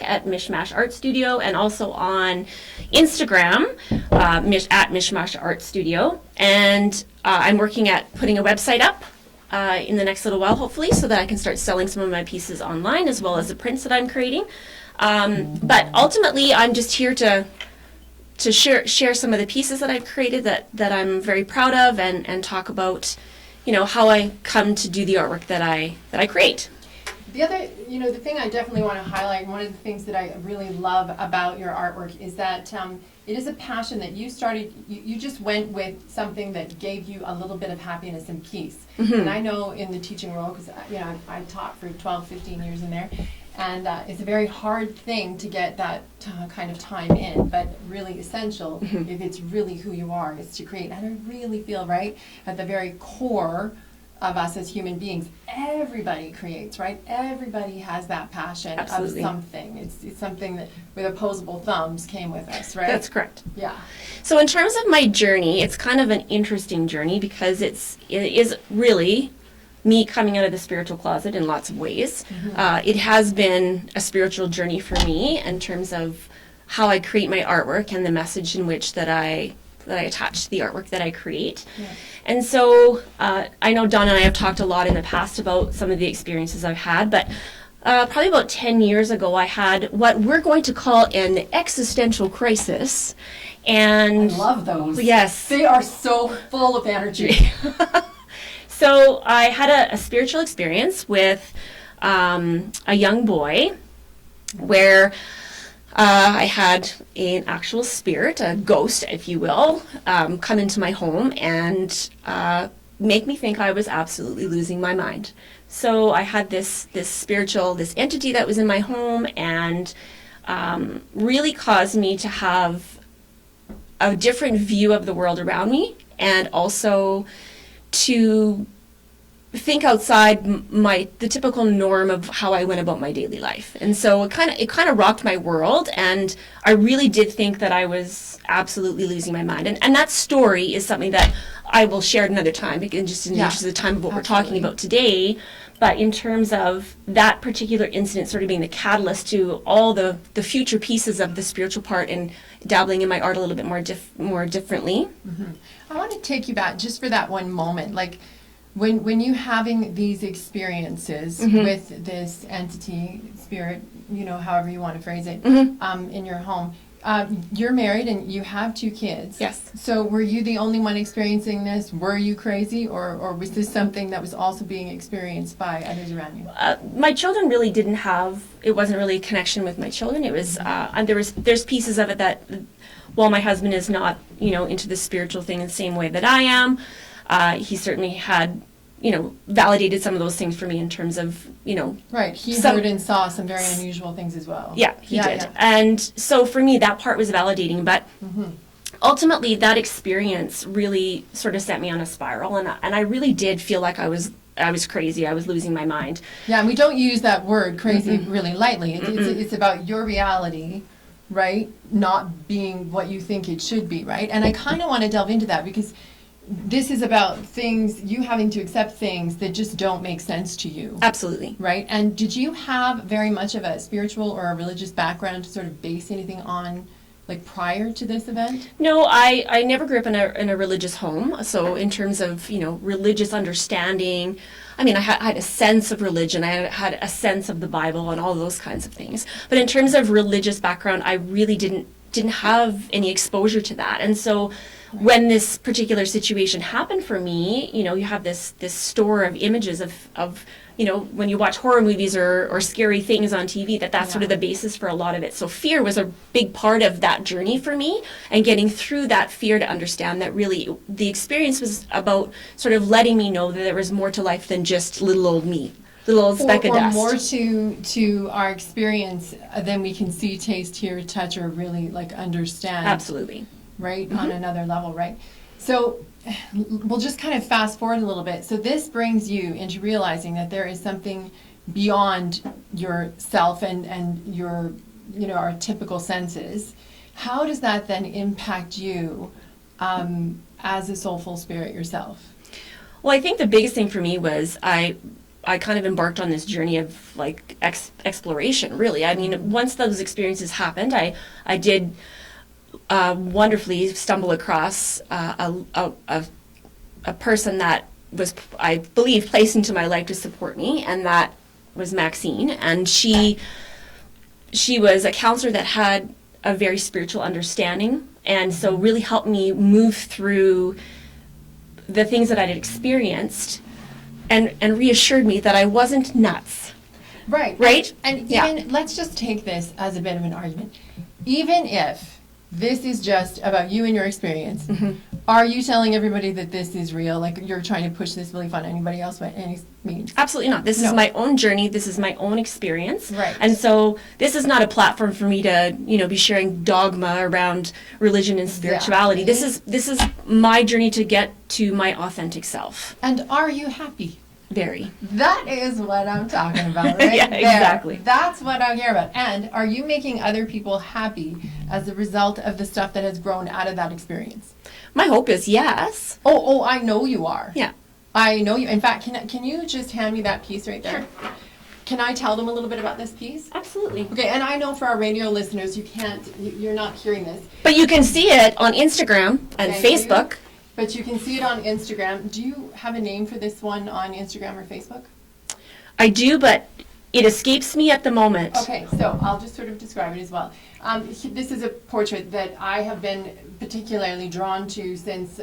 Facebook at Mishmash Art Studio, and also on Instagram at Mishmash Art Studio. And I'm working at putting a website up in the next little while, hopefully, so that I can start selling some of my pieces online as well as the prints that I'm creating. But ultimately, I'm just here to share some of the pieces that I've created that I'm very proud of, and talk about, how I come to do the artwork that I create. The other, the thing I definitely want to highlight, one of the things that I really love about your artwork is that it is a passion that you started, you just went with something that gave you a little bit of happiness and peace. Mm-hmm. And I know in the teaching role, because I taught for 12, 15 years in there, and it's a very hard thing to get that kind of time in, but really essential if it's really who you are, is to create. And I really feel, right, at the very core of us as human beings, everybody creates, right? Everybody has that passion. Absolutely. Of something. It's something that with opposable thumbs came with us, right? That's correct. Yeah. So in terms of my journey, it's kind of an interesting journey because it is really me coming out of the spiritual closet in lots of ways. Mm-hmm. It has been a spiritual journey for me in terms of how I create my artwork and the message in which that I attach to the artwork that I create. Yeah. And so I know Don and I have talked a lot in the past about some of the experiences I've had, but probably about 10 years ago I had what we're going to call an existential crisis. And I love those. Yes. They are so full of energy. So I had a spiritual experience with a young boy where I had an actual spirit, a ghost, if you will, come into my home and make me think I was absolutely losing my mind. So I had this entity that was in my home, and really caused me to have a different view of the world around me, and also to think outside the typical norm of how I went about my daily life. And so it kind of rocked my world, and I really did think that I was absolutely losing my mind. And that story is something that I will share at another time, because just in the interest of the time of what we're talking about today. But in terms of that particular incident sort of being the catalyst to all the future pieces of the spiritual part and dabbling in my art a little bit more differently. Mm-hmm. I want to take you back just for that one moment. Like, when you having these experiences with this entity, spirit, however you want to phrase it, in your home, you're married and you have 2 kids. Yes. So were you the only one experiencing this? Were you crazy, or was this something that was also being experienced by others around you? My children really didn't have. It wasn't really a connection with my children. It was there's pieces of it that, while my husband is not into the spiritual thing in the same way that I am. He certainly had, validated some of those things for me in terms of, Right. He heard and saw some very unusual things as well. Yeah, he did. Yeah. And so for me, that part was validating. But ultimately, that experience really sort of sent me on a spiral. And I really did feel like I was crazy. I was losing my mind. Yeah, and we don't use that word crazy really lightly. It's about your reality, right, not being what you think it should be, right? And I kind of want to delve into that, because this is about things, you having to accept things that just don't make sense to you. Absolutely. Right? And did you have very much of a spiritual or a religious background to sort of base anything on, like, prior to this event? No, I never grew up in a religious home. So in terms of, religious understanding, I had a sense of religion. I had a sense of the Bible and all those kinds of things. But in terms of religious background, I really didn't have any exposure to that. And so when this particular situation happened for me, you have this store of images of when you watch horror movies or scary things on TV, that's sort of the basis for a lot of it. So fear was a big part of that journey for me, and getting through that fear to understand that really the experience was about sort of letting me know that there was more to life than just little old me. Little old speck of dust. Or more to our experience than we can see, taste, hear, touch, or really understand. Absolutely. Right? On another level, right? So we'll just kind of fast forward a little bit. So this brings you into realizing that there is something beyond yourself and your, our typical senses. How does that then impact you as a soulful spirit yourself? Well, I think the biggest thing for me was I kind of embarked on this journey of like exploration, really. I mean, once those experiences happened, I did wonderfully stumble across a person that was, I believe, placed into my life to support me, and that was Maxine. And she was a counselor that had a very spiritual understanding, and so really helped me move through the things that I had experienced, and reassured me that I wasn't nuts. Right. Right? And even, let's just take this as a bit of an argument. Even if this is just about you and your experience, are you telling everybody that this is real? Like, you're trying to push this belief on anybody else by any means? Absolutely not. This is my own journey. This is my own experience. Right. And so this is not a platform for me to, be sharing dogma around religion and spirituality. Exactly. This is my journey to get to my authentic self. And are you happy? Very. That is what I'm talking about, right? Yeah, exactly. That's what I hear about. And are you making other people happy as a result of the stuff that has grown out of that experience? My hope is yes. Oh, I know you are. Yeah. I know you. In fact, can you just hand me that piece right there? Sure. Can I tell them a little bit about this piece? Absolutely. Okay, and I know for our radio listeners, you're not hearing this. But you can see it on Instagram and Thank Facebook. you. But you can see it on Instagram. Do you have a name for this one on Instagram or Facebook? I do, but it escapes me at the moment. Okay, so I'll just sort of describe it as well. This is a portrait that I have been particularly drawn to since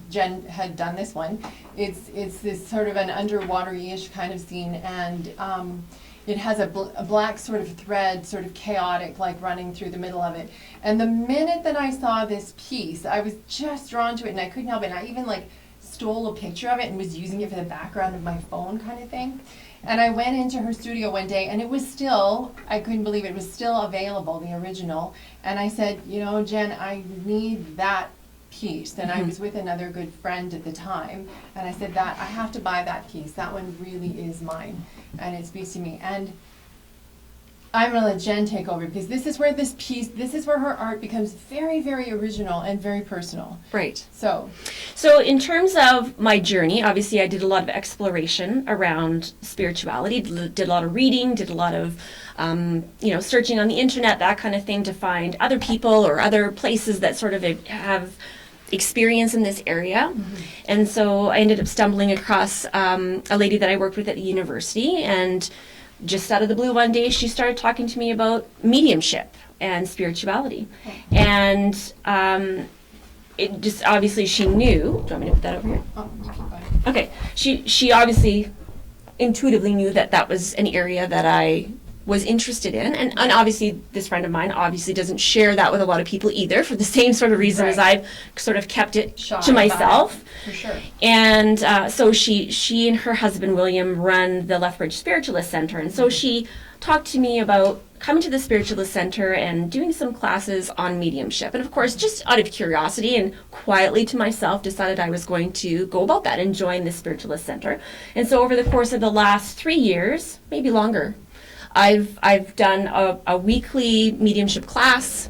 Jen had done this one. It's this sort of an underwater-ish kind of scene, and it has a black sort of thread, sort of chaotic, like running through the middle of it. And the minute that I saw this piece, I was just drawn to it, and I couldn't help it. And I even like stole a picture of it and was using it for the background of my phone kind of thing. And I went into her studio one day, and it was still, I couldn't believe it was still available, the original. And I said, Jen, I need that piece. And I was with another good friend at the time, and I said, I have to buy that piece. That one really is mine, and it speaks to me. And I'm going to let Jen take over, because this is where her art becomes very, very original and very personal. Right. So in terms of my journey, obviously I did a lot of exploration around spirituality, did a lot of reading, did a lot of, searching on the internet, that kind of thing, to find other people or other places that sort of have experience in this area. And so I ended up stumbling across a lady that I worked with at the university, and just out of the blue one day she started talking to me about mediumship and spirituality. And it just, obviously she knew. Do you want me to put that over here? Oh, you can buy it. Okay. She obviously intuitively knew that was an area that I was interested in, and obviously this friend of mine obviously doesn't share that with a lot of people either, for the same sort of reason as I've sort of kept it to myself. For sure. And so she and her husband William run the Lethbridge Spiritualist Center, and so she talked to me about coming to the Spiritualist Center and doing some classes on mediumship. And of course, just out of curiosity and quietly to myself, decided I was going to go about that and join the Spiritualist Center. And so over the course of the last 3 years, maybe longer, I've done a weekly mediumship class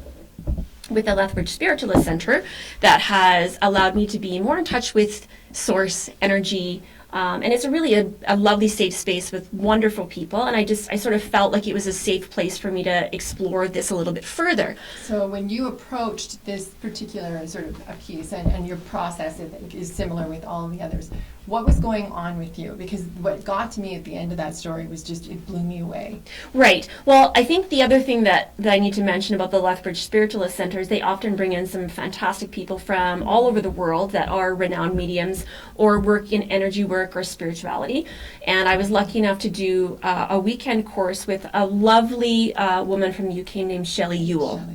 with the Lethbridge Spiritualist Center that has allowed me to be more in touch with source energy. And it's really a lovely safe space with wonderful people. And I sort of felt like it was a safe place for me to explore this a little bit further. So when you approached this particular sort of a piece, and your process is similar with all the others, what was going on with you? Because what got to me at the end of that story was just, it blew me away. Right. Well, I think the other thing that I need to mention about the Lethbridge Spiritualist Center is they often bring in some fantastic people from all over the world that are renowned mediums or work in energy work or spirituality. And I was lucky enough to do a weekend course with a lovely woman from the UK named Shelley Ewell.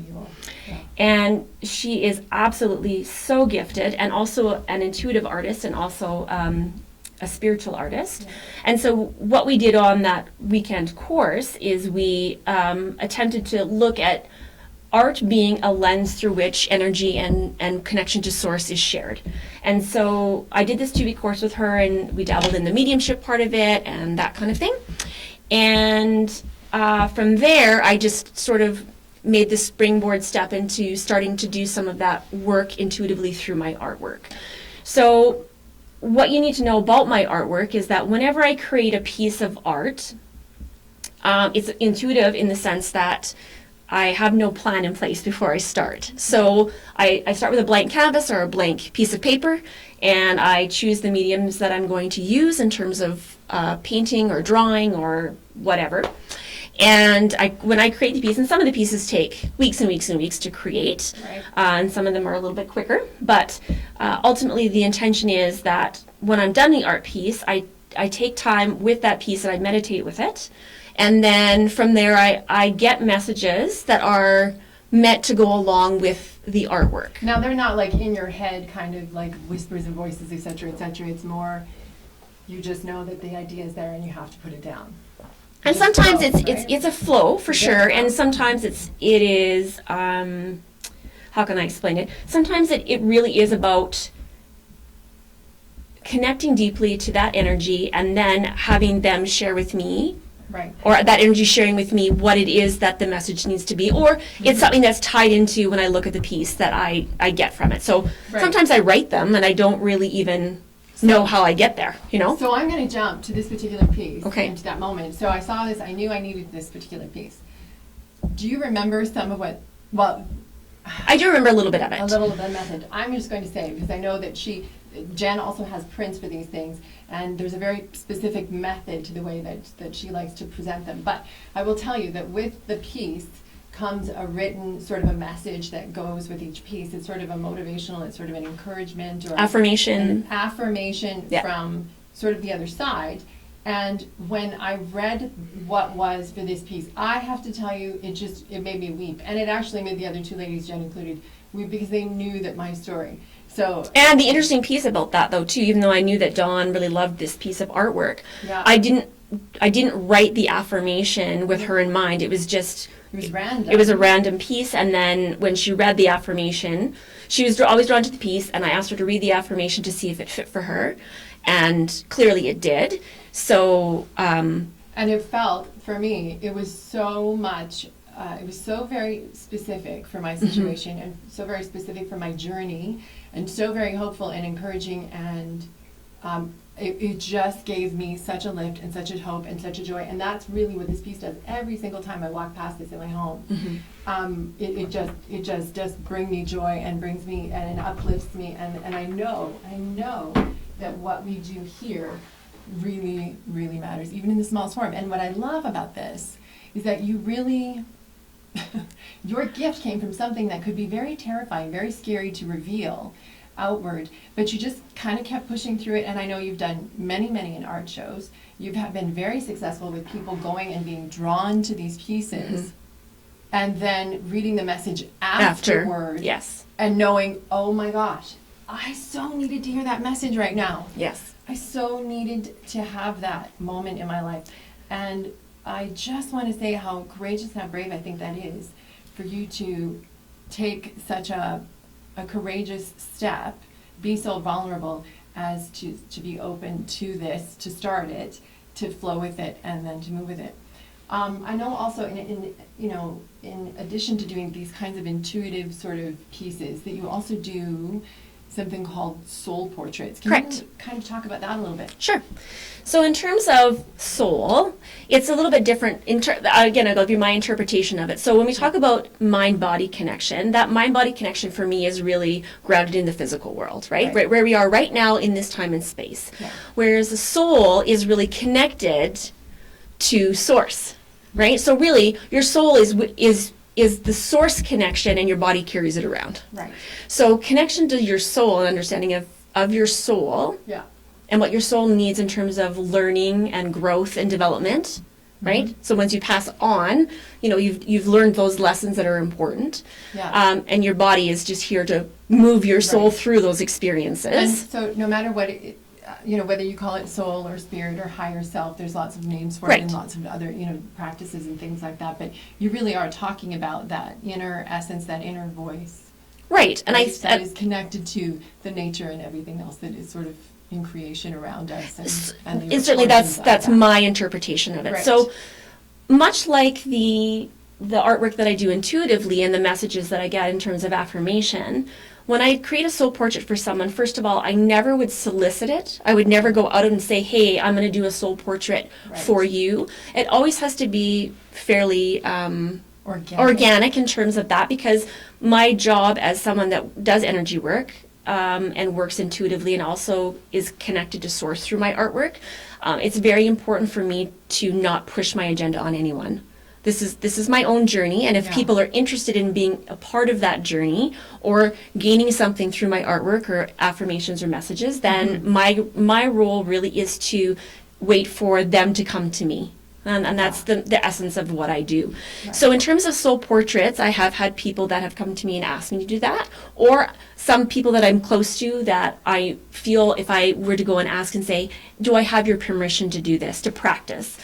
And she is absolutely so gifted, and also an intuitive artist, and also a spiritual artist. Yeah. And so what we did on that weekend course is we attempted to look at art being a lens through which energy and connection to source is shared. And so I did this 2-week course with her, and we dabbled in the mediumship part of it and that kind of thing. And from there, I just sort of made the springboard step into starting to do some of that work intuitively through my artwork. So what you need to know about my artwork is that whenever I create a piece of art, it's intuitive in the sense that I have no plan in place before I start. So I start with a blank canvas or a blank piece of paper, and I choose the mediums that I'm going to use in terms of painting or drawing or whatever. And when I create the piece, and some of the pieces take weeks and weeks and weeks to create, Right. And some of them are a little bit quicker, but ultimately the intention is that when I'm done the art piece, I take time with that piece and I meditate with it. And then from there, I get messages that are meant to go along with the artwork. Now, they're not like in your head, kind of like whispers and voices, etc., etc. It's more, you just know that the idea is there and you have to put it down. And Just sometimes flow, it's right? it's a flow for sure, Yeah. and sometimes it is how can I explain it? Sometimes it really is about connecting deeply to that energy and then having them share with me, Right. or that energy sharing with me what it is that the message needs to be, or it's something that's tied into when I look at the piece that I get from it. So Right. sometimes I write them and I don't really even know how I get there, you know? So I'm going to jump to this particular piece, Okay. into that moment. So I saw this, I knew I needed this particular piece. Do you remember some of what, well, I do remember a little bit of it. a little of the method? I'm just going to say, because I know that Jen also has prints for these things, and there's a very specific method to the way that she likes to present them. But I will tell you that with the piece comes a written sort of a message that goes with each piece. It's sort of a motivational, it's sort of an encouragement or Affirmation. an affirmation Yeah. from sort of the other side. And when I read what was for this piece, I have to tell you, it made me weep. And it actually made the other two ladies, Jen included, weep because they knew that my story. So, And the interesting piece about that, though, too, even though I knew that Dawn really loved this piece of artwork, yeah, I didn't write the affirmation with her in mind. It was just it was random. it was a random piece, and then when she read the affirmation, she was always drawn to the piece, and I asked her to read the affirmation to see if it fit for her, and clearly it did. So And it felt, for me, it was so much, it was so very specific for my situation and so very specific for my journey and so very hopeful and encouraging, and it just gave me such a lift and such a hope and such a joy. And that's really what this piece does. Every single time I walk past this in my home, it just does bring me joy and brings me and uplifts me. And I know that what we do here really, really matters, even in the smallest form. And what I love about this is that you really, your gift came from something that could be very terrifying, very scary to reveal outward, but you just kind of kept pushing through it. And I know you've done many, many in art shows. You've been very successful with people going and being drawn to these pieces and then reading the message afterward. Yes. And knowing, oh my gosh, I so needed to hear that message right now. Yes. I so needed to have that moment in my life. And I just want to say how courageous and how brave I think that is for you to take such a courageous step, be so vulnerable as to be open to this, to start it, to flow with it, and then to move with it. I know also in addition to doing these kinds of intuitive sort of pieces, that you also do something called soul portraits. Can Correct. you kind of talk about that a little bit? Sure. So in terms of soul, it's a little bit different. Again, I'll give you my interpretation of it. So when we talk about mind-body connection, that mind-body connection for me is really grounded in the physical world, right? Right. Where we are right now in this time and space. Yeah. Whereas the soul is really connected to source, right? So really, your soul is the source connection, and your body carries it around. Right. So connection to your soul and understanding of your soul Yeah. and what your soul needs in terms of learning and growth and development, right? So once you pass on, you've learned those lessons that are important, Yeah. and your body is just here to move your soul Right. through those And experiences. so no matter what whether you call it soul or spirit or higher self, there's lots of names for it Right. and lots of other, practices and things like that. But you really are talking about that inner essence, that inner voice. Right, and That is connected to the nature and everything else that is sort of in creation around us. And the certainly origins of that's that. my interpretation of it. Right. So much like the artwork that I do intuitively and the messages that I get in terms of affirmation, when I create a soul portrait for someone, first of all, I never would solicit it. I would never go out and say, hey, I'm going to do a soul portrait for you. It always has to be fairly organic in terms of that, because my job as someone that does energy work and works intuitively and also is connected to source through my artwork, it's very important for me to not push my agenda on anyone. This is my own journey, and if people are interested in being a part of that journey or gaining something through my artwork or affirmations or messages, then my role really is to wait for them to come to me. And that's the essence of what I do. Right. So in terms of soul portraits, I have had people that have come to me and asked me to do that, or some people that I'm close to that I feel if I were to go and ask and say, do I have your permission to do this, to practice?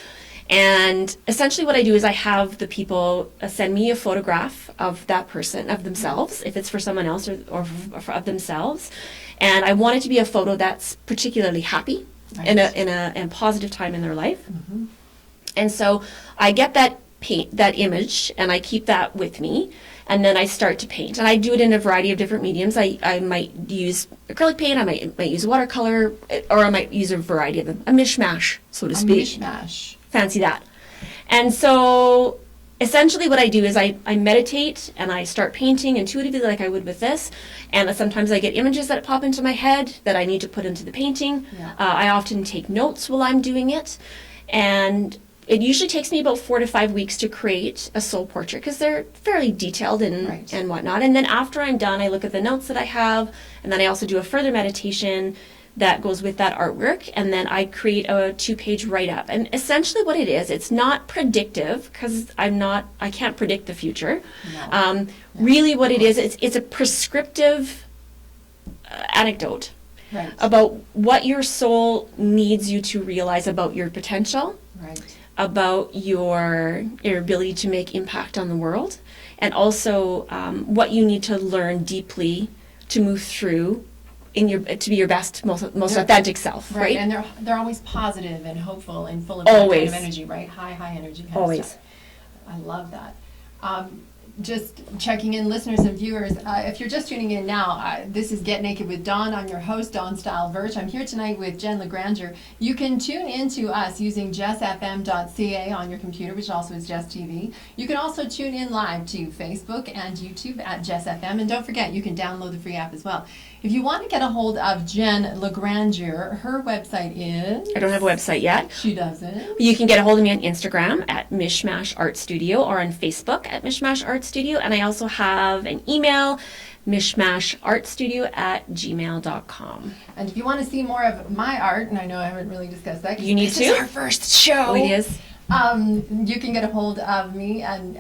And essentially what I do is I have the people send me a photograph of that person, of themselves, if it's for someone else or of themselves. And I want it to be a photo that's particularly happy in a positive time in their life. Mm-hmm. And so I get that image and I keep that with me, and then I start to paint. And I do it in a variety of different mediums. I might use acrylic paint, I might use watercolor, or I might use a variety of them. A mishmash, so to speak. A mishmash. Fancy that. And so essentially what I do is I meditate and I start painting intuitively like I would with this. And sometimes I get images that pop into my head that I need to put into the painting. Yeah. I often take notes while I'm doing it. And it usually takes me about 4 to 5 weeks to create a soul portrait because they're fairly detailed and whatnot. And then after I'm done, I look at the notes that I have, and then I also do a further meditation that goes with that artwork, and then I create a 2-page write-up. And essentially what it is, it's not predictive because I can't predict the future. No. Really what it is, it's a prescriptive anecdote about what your soul needs you to realize about your potential. Right. About your ability to make impact on the world, and also what you need to learn deeply to move through to be your best, most authentic self. Right, and they're always positive and hopeful and full of that kind of energy, right? High energy kind of stuff. I love that. Just checking in, listeners and viewers, if you're just tuning in now, this is Get Naked with Dawn. I'm your host, Dawn Style Virch. I'm here tonight with Jen LeGranger. You can tune into us using jessfm.ca on your computer, which also is Jess TV. You can also tune in live to Facebook and YouTube at Jess FM. And don't forget, you can download the free app as well. If you want to get a hold of Jen LeGranger, her website is... I don't have a website yet. She doesn't. You can get a hold of me on Instagram at Mishmash Art Studio or on Facebook at Mishmash Art Studio. And I also have an email, mishmashartstudio@gmail.com. And if you want to see more of my art, and I know I haven't really discussed that. You need to. This is our first show. Oh, it is. You can get a hold of me and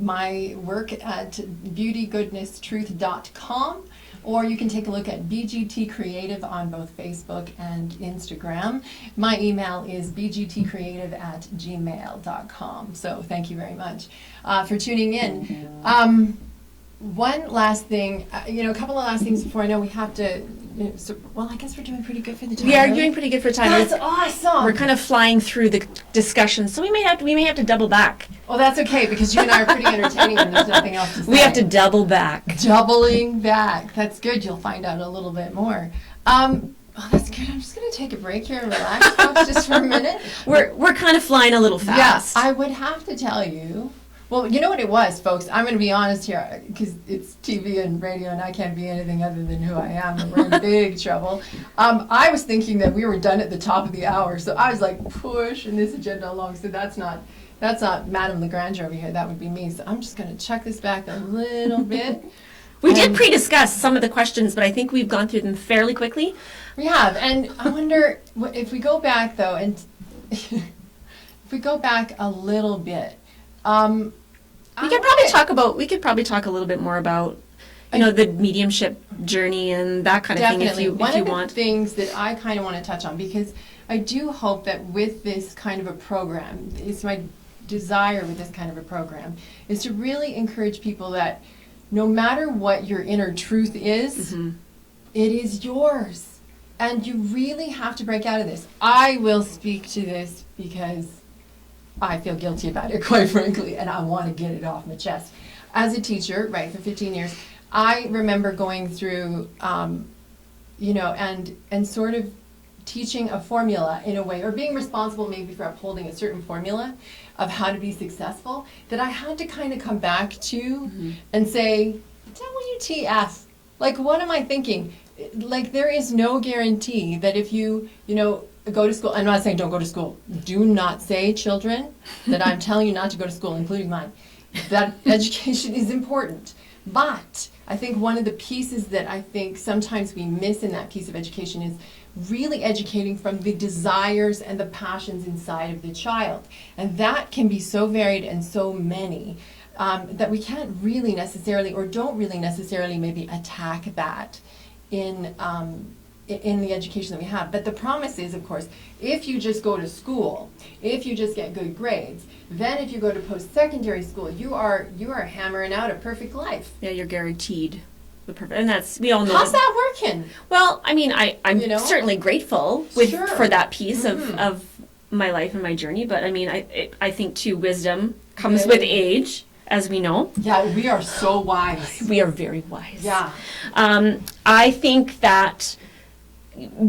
my work at beautygoodnesstruth.com. Or you can take a look at BGT Creative on both Facebook and Instagram. My email is bgtcreative@gmail.com. So thank you very much for tuning in. One last thing, a couple of last things before I know we have to. I guess we're doing pretty good for the time. We are doing pretty good for time. That's awesome. We're kind of flying through the discussion, so we may have to double back. Well, that's okay because you and I are pretty entertaining and there's nothing else to say. We have to double back. Doubling back. That's good. You'll find out a little bit more. That's good. I'm just going to take a break here and relax, folks, just for a minute. We're kind of flying a little fast. Yes, I would have to tell you. Well, you know what it was, folks? I'm going to be honest here because it's TV and radio and I can't be anything other than who I am and we're in big trouble. I was thinking that we were done at the top of the hour, so I was like pushing this agenda along. So that's not Madame LeGranger over here. That would be me. So I'm just going to check this back a little bit. We did pre-discuss some of the questions, but I think we've gone through them fairly quickly. We have, and I wonder if we go back though, and if we go back a little bit. We could probably talk a little bit more about, the mediumship journey and that kind of thing if you want. One of the things that I kind of want to touch on, because I do hope that with this kind of a program, it's my desire with this kind of a program, is to really encourage people that no matter what your inner truth is, it is yours. And you really have to break out of this. I will speak to this because I feel guilty about it, quite frankly, and I want to get it off my chest. As a teacher, for 15 years, I remember going through, and sort of teaching a formula in a way, or being responsible maybe for upholding a certain formula of how to be successful, that I had to kind of come back to and say, WTF? Like, what am I thinking? Like, there is no guarantee that if you go to school, I'm not saying don't go to school. Do not say, children, that I'm telling you not to go to school, including mine. That education is important. But I think one of the pieces that I think sometimes we miss in that piece of education is really educating from the desires and the passions inside of the child. And that can be so varied and so many that we can't really necessarily, or don't really necessarily maybe attack that in the education that we have. But the promise is, of course, if you just go to school, if you just get good grades, then if you go to post-secondary school, you are hammering out a perfect life. Yeah, you're guaranteed the perfect, and that's, we all know. How's that working? Well, I mean, I'm certainly grateful for that piece of my life and my journey, but I mean, I think too, wisdom comes with age, as we know. Yeah, we are so wise. We are very wise. Yeah. I think that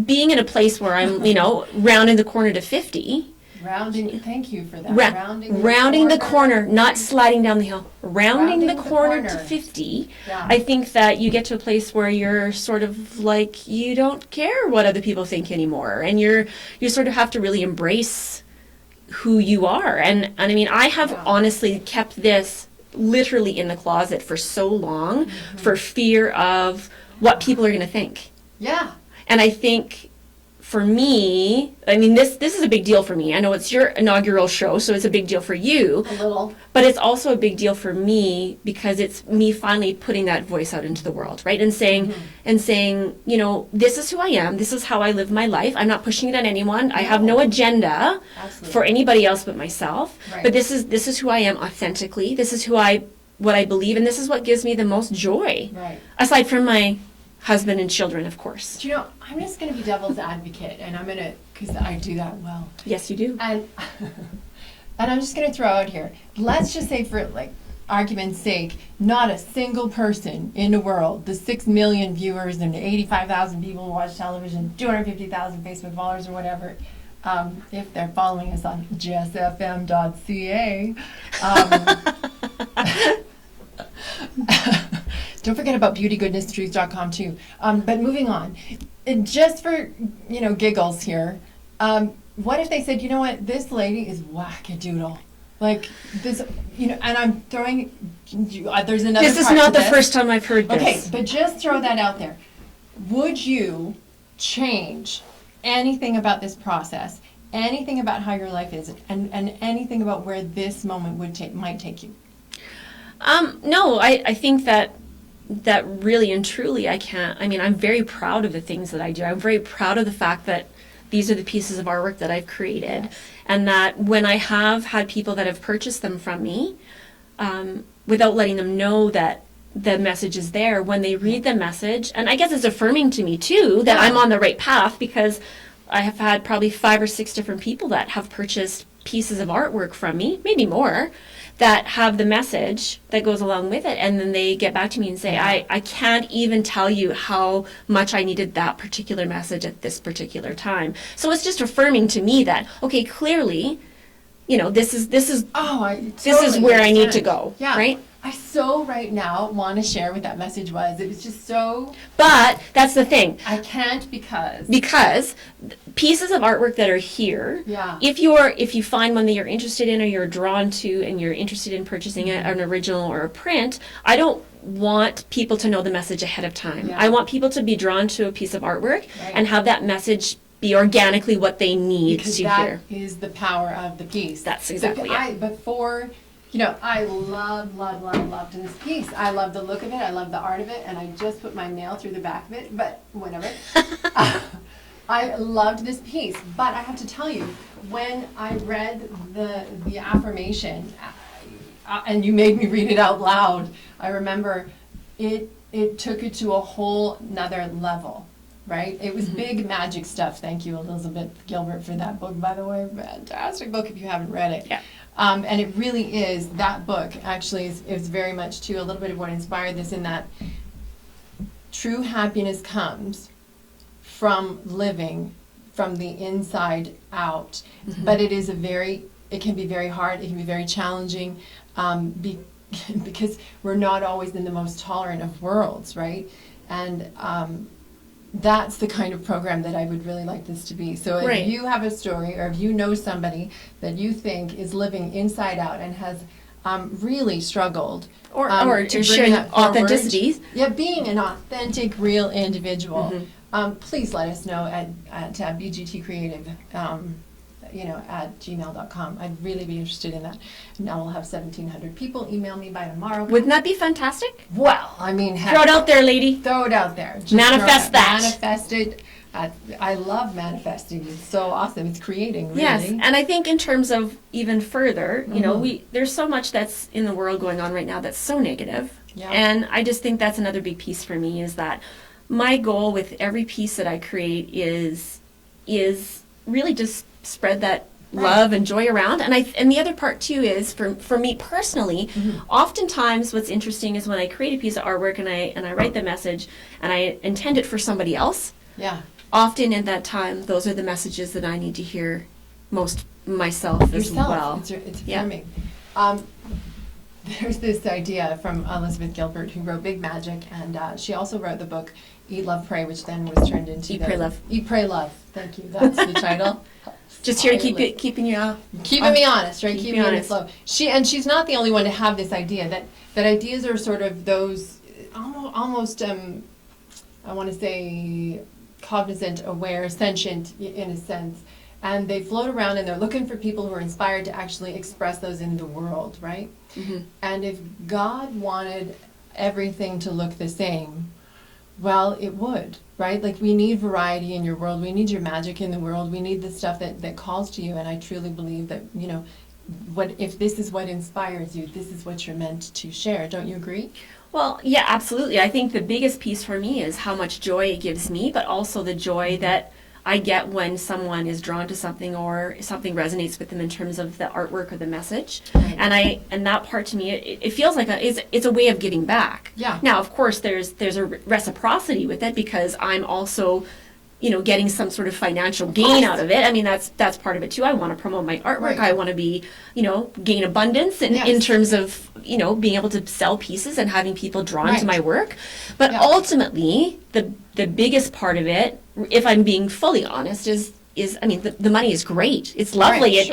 being in a place where I'm, rounding the corner to 50. Thank you for that. Rounding the corner, not sliding down the hill. Rounding the corner to 50. Yeah. I think that you get to a place where you're sort of like, you don't care what other people think anymore. And you sort of have to really embrace who you are. And I mean, I have honestly kept this literally in the closet for so long for fear of what people are going to think. Yeah. And I think for me, I mean, this is a big deal for me. I know it's your inaugural show, so it's a big deal for you. A little. But it's also a big deal for me because it's me finally putting that voice out into the world, right? And saying, this is who I am. This is how I live my life. I'm not pushing it on anyone. I have no agenda for anybody else but myself. Right. But this is who I am authentically. This is what I believe, and this is what gives me the most joy. Right. Aside from my husband and children, of course. Do you know, I'm just going to be devil's advocate, and I'm going to, because I do that well. Yes, you do. And I'm just going to throw out here, let's just say for like argument's sake, not a single person in the world, the 6 million viewers and the 85,000 people who watch television, 250,000 Facebook followers or whatever, if they're following us on jessfm.ca. Don't forget about beautygoodnesstruth.com too. But moving on, just for giggles here, what if they said, you know what, this lady is wackadoodle, like this, and I'm throwing. There's another. This is not the first time I've heard this. Okay, but just throw that out there. Would you change anything about this process? Anything about how your life is, and anything about where this moment might take you? No, I think that really and truly I can't. I mean, I'm very proud of the things that I do. I'm very proud of the fact that these are the pieces of artwork that I've created. Yes. And that when I have had people that have purchased them from me, without letting them know that the message is there, when they read the message, and I guess it's affirming to me too that I'm on the right path, because I have had probably 5 or 6 different people that have purchased pieces of artwork from me, maybe more, that have the message that goes along with it, and then they get back to me and say, I can't even tell you how much I needed that particular message at this particular time. So it's just affirming to me that, okay, clearly, this is where I need to go, right? I so right now want to share what that message was. It was just so. But that's the thing. I can't because pieces of artwork that are here. Yeah. If you find one that you're interested in or you're drawn to and you're interested in purchasing an original or a print, I don't want people to know the message ahead of time. Yeah. I want people to be drawn to a piece of artwork and have that message be organically what they need because to that hear. Is the power of the piece. That's exactly it. I loved this piece. I love the look of it. I love the art of it. And I just put my nail through the back of it, but whatever. I loved this piece. But I have to tell you, when I read the affirmation, and you made me read it out loud, I remember it took it to a whole nother level. Right? It was big magic stuff. Thank you, Elizabeth Gilbert, for that book, by the way. Fantastic book if you haven't read it. Yeah. And it really is, that book actually is very much too a little bit of what inspired this, in that true happiness comes from living from the inside out. But it can be very hard, it can be very challenging, because we're not always in the most tolerant of worlds, right? And that's the kind of program that I would really like this to be. So if you have a story, or if you know somebody that you think is living inside out and has really struggled, or to sharing bring that forward, authenticity. Yeah, being an authentic, real individual. Please let us know at BGT Creative, at gmail.com. I'd really be interested in that. Now we'll have 1,700 people email me by tomorrow. Wouldn't that be fantastic? Well, I mean, throw it out there, lady. Throw it out there. Just manifest that. Manifest it. I love manifesting. It's so awesome. It's creating, really. Yes, and I think in terms of even further, there's so much that's in the world going on right now that's so negative. Yeah. And I just think that's another big piece for me, is that my goal with every piece that I create is really just spread that love and joy around. And the other part too is for me personally, oftentimes what's interesting is when I create a piece of artwork and I write the message and I intend it for somebody else. Yeah. Often in that time, those are the messages that I need to hear most myself as well. It's affirming. There's this idea from Elizabeth Gilbert, who wrote Big Magic, and she also wrote the book Eat, Love, Pray, which then was turned into Pray, Love. Eat, Pray, Love. Thank you. That's the title. Just here to keeping you keeping me honest, right? Keeping me in the flow. She's not the only one to have this idea that ideas are sort of those almost I want to say cognizant, aware, sentient in a sense. And they float around and they're looking for people who are inspired to actually express those in the world, right? And if God wanted everything to look the same, well, it would, right? Like, we need variety in your world. We need your magic in the world. We need the stuff that calls to you. And I truly believe that, if this is what inspires you, this is what you're meant to share. Don't you agree? Well, yeah, absolutely. I think the biggest piece for me is how much joy it gives me, but also the joy that I get when someone is drawn to something or something resonates with them in terms of the artwork or the message. Right. And that part to me, it feels like it's a way of giving back. Yeah. Now, of course, there's a reciprocity with it, because I'm also, getting some sort of financial gain out of it. I mean, that's part of it too. I want to promote my artwork. Right. I want to be, gain abundance in terms of, being able to sell pieces and having people drawn to my work. But ultimately, the biggest part of it, if I'm being fully honest, is the money is great. It's lovely. Right,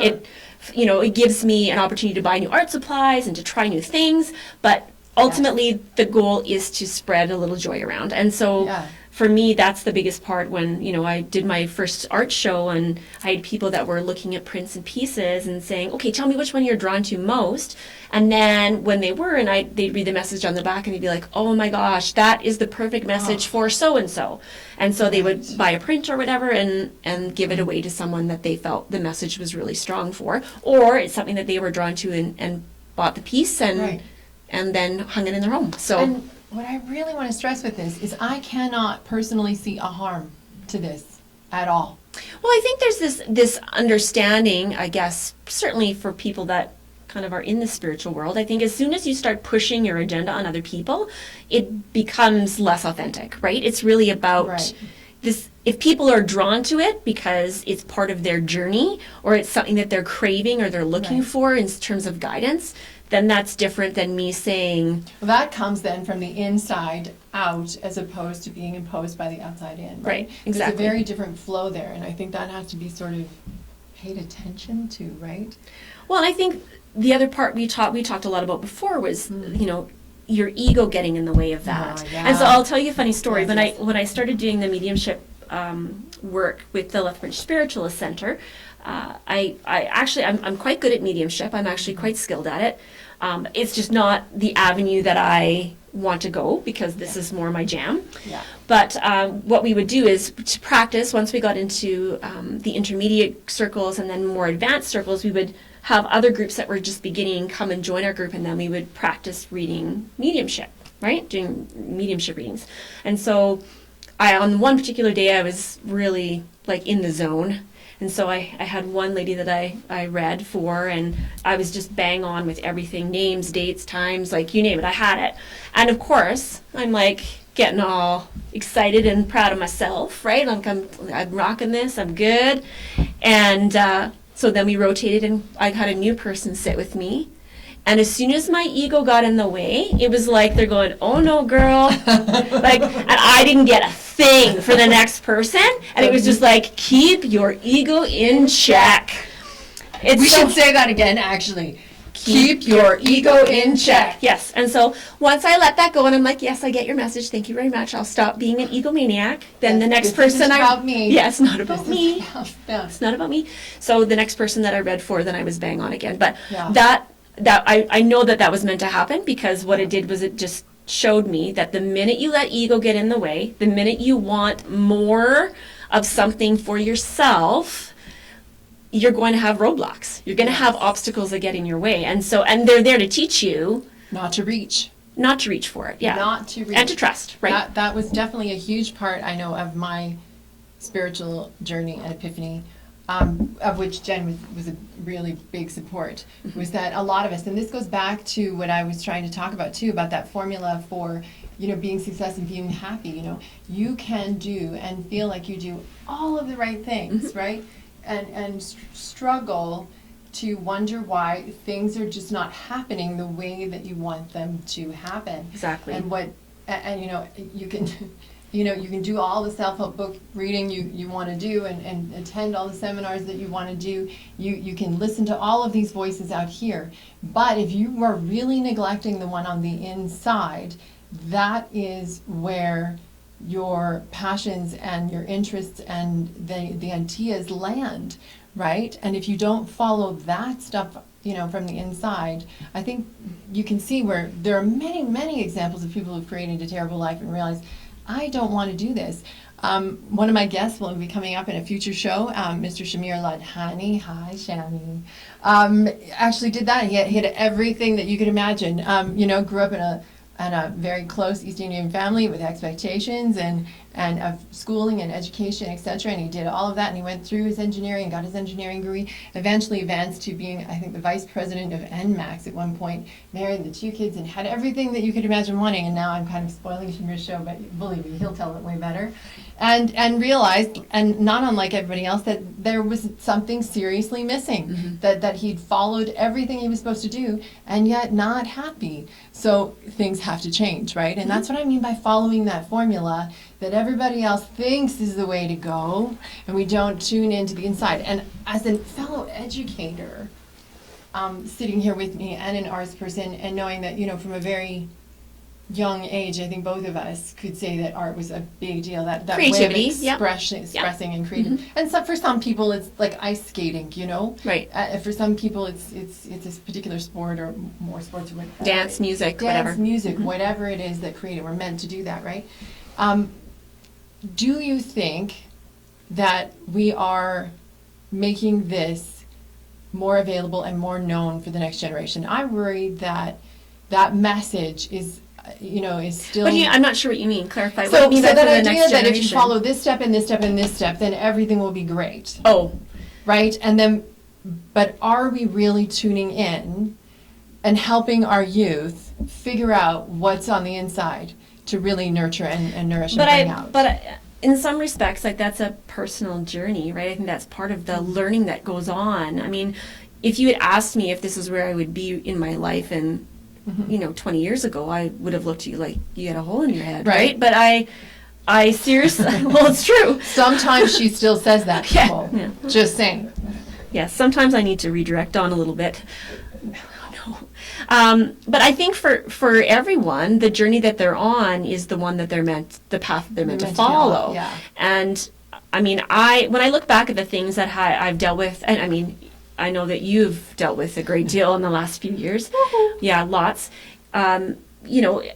sure. It gives me an opportunity to buy new art supplies and to try new things. But ultimately, the goal is to spread a little joy around. And so for me, that's the biggest part. When, I did my first art show and I had people that were looking at prints and pieces and saying, okay, tell me which one you're drawn to most. And then when they were, and they'd read the message on the back and they'd be like, oh my gosh, that is the perfect message for so-and-so. And so they would buy a print or whatever and give it away to someone that they felt the message was really strong for. Or it's something that they were drawn to and bought the piece and then hung it in their home. So. And what I really want to stress with this is I cannot personally see a harm to this at all. Well, I think there's this understanding, I guess, certainly for people that kind of are in the spiritual world. I think as soon as you start pushing your agenda on other people, it becomes less authentic, right? It's really about this. If people are drawn to it because it's part of their journey, or it's something that they're craving or they're looking for in terms of guidance, then that's different than me saying... Well, that comes then from the inside out as opposed to being imposed by the outside in. Right, exactly. There's a very different flow there, and I think that has to be sort of paid attention to, right? Well, and I think the other part we talked a lot about before was, your ego getting in the way of that. And so I'll tell you a funny story. When I started doing the mediumship work with the Lethbridge Spiritualist Center, I'm quite good at mediumship. I'm actually quite skilled at it. It's just not the avenue that I want to go, because this is more my jam. Yeah. But what we would do is to practice, once we got into the intermediate circles and then more advanced circles, we would have other groups that were just beginning come and join our group, and then we would practice reading mediumship, right? Doing mediumship readings. And so on one particular day, I was really like in the zone. And so I had one lady that I read for, and I was just bang on with everything, names, dates, times, like you name it, I had it. And of course, I'm like, getting all excited and proud of myself, right? I'm rocking this, I'm good. And so then we rotated, and I had a new person sit with me. And as soon as my ego got in the way, it was like they're going, "Oh no, girl!" and I didn't get a thing for the next person, and it was just like, "Keep your ego in check." We should say that again, actually. Keep your ego in check. Yes, and so once I let that go, and I'm like, "Yes, I get your message. Thank you very much. I'll stop being an egomaniac." Then the next person This is about me. Yeah, it's not about me. Yeah. It's not about me. So the next person that I read for, then I was bang on again. But Yeah. that I know that was meant to happen, because what it did was it just showed me that the minute you let ego get in the way, the minute you want more of something for yourself, you're going to have roadblocks. You're going to have obstacles that get in your way. And they're there to teach you Not to reach. not to reach for it. Yeah. Not to reach. And to trust, right? That was definitely a huge part, I know, of my spiritual journey and epiphany, of which Jen was a really big support, was that a lot of us, and this goes back to what I was trying to talk about too, about that formula for, being success and being happy. You can do and feel like you do all of the right things, right? And struggle to wonder why things are just not happening the way that you want them to happen. Exactly. And you can you can do all the self-help book reading you want to do, and attend all the seminars that you want to do. You can listen to all of these voices out here, but if you are really neglecting the one on the inside, that is where your passions and your interests and the ideas land, right? And if you don't follow that stuff, from the inside, I think you can see where there are many, many examples of people who've created a terrible life and realized, I don't want to do this. One of my guests will be coming up in a future show, Mr. Shamir Ladhani. Hi, Shami. Actually did that. He had everything that you could imagine. Grew up in a very close East Indian family with expectations and of schooling and education, etc. And he did all of that, and he went through his engineering and got his engineering degree, eventually advanced to being, I think, the vice president of NMAX at one point, married the 2 kids, and had everything that you could imagine wanting. And now I'm kind of spoiling Shamir's show, but believe me, he'll tell it way better. And realized, and not unlike everybody else, that there was something seriously missing, that he'd followed everything he was supposed to do, and yet not happy. So things have to change, right? And that's what I mean by following that formula that everybody else thinks is the way to go, and we don't tune into the inside. And as a fellow educator, sitting here with me, and an arts person, and knowing that, from a very young age, I think both of us could say that art was a big deal. That creativity, way of expressing and creating. And so for some people, it's like ice skating, Right. For some people, it's this particular sport, or more sports, Dance, music, whatever. Dance, music, whatever it is that creative. We're meant to do that, right? Do you think that we are making this more available and more known for the next generation? I worry that message is still. But I'm not sure what you mean. Clarify. So, what you mean by that for the idea next that if you generation? follow this step and this step and this step, then everything will be great. Oh. Right? And then, but are we really tuning in and helping our youth figure out what's on the inside to really nurture and nourish and bring out? But in some respects, like, that's a personal journey, right? I think that's part of the learning that goes on. I mean, if you had asked me if this is where I would be in my life and 20 years ago, I would have looked at you like you had a hole in your head, right? But I seriously, well, it's true. Sometimes she still says that to people. Yeah. Just saying. Yeah, sometimes I need to redirect on a little bit. No. But I think for everyone, the journey that they're on is the one that the path that they're meant to follow. Yeah. And I mean, when I look back at the things that I've dealt with, and I mean, I know that you've dealt with a great deal in the last few years. Yeah, lots. I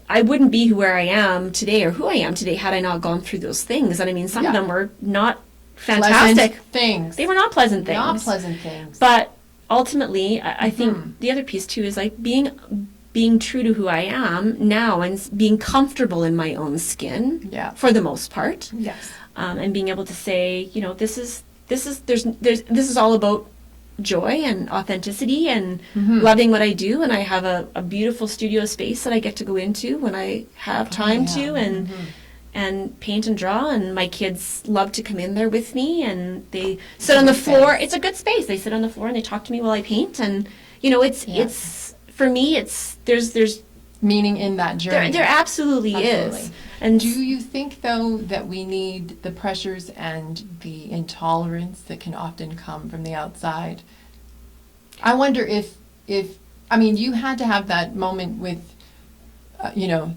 wouldn't be where I am today, or who I am today, had I not gone through those things. And I mean, some of them were not fantastic things. They were not pleasant things. Not pleasant things. But ultimately, I think the other piece too is like being true to who I am now, and being comfortable in my own skin. Yeah. For the most part. Yes. And being able to say, this is all about joy and authenticity and loving what I do. And I have a beautiful studio space that I get to go into when I have time to, and paint and draw. And my kids love to come in there with me, and they sit on the floor. It's a good space. They sit on the floor and they talk to me while I paint. And, you know, it's for me, there's meaning in that journey. There absolutely is. And do you think, though, that we need the pressures and the intolerance that can often come from the outside? I wonder if I mean, you had to have that moment with, you know,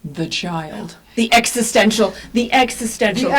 the child. The existential crisis. The existential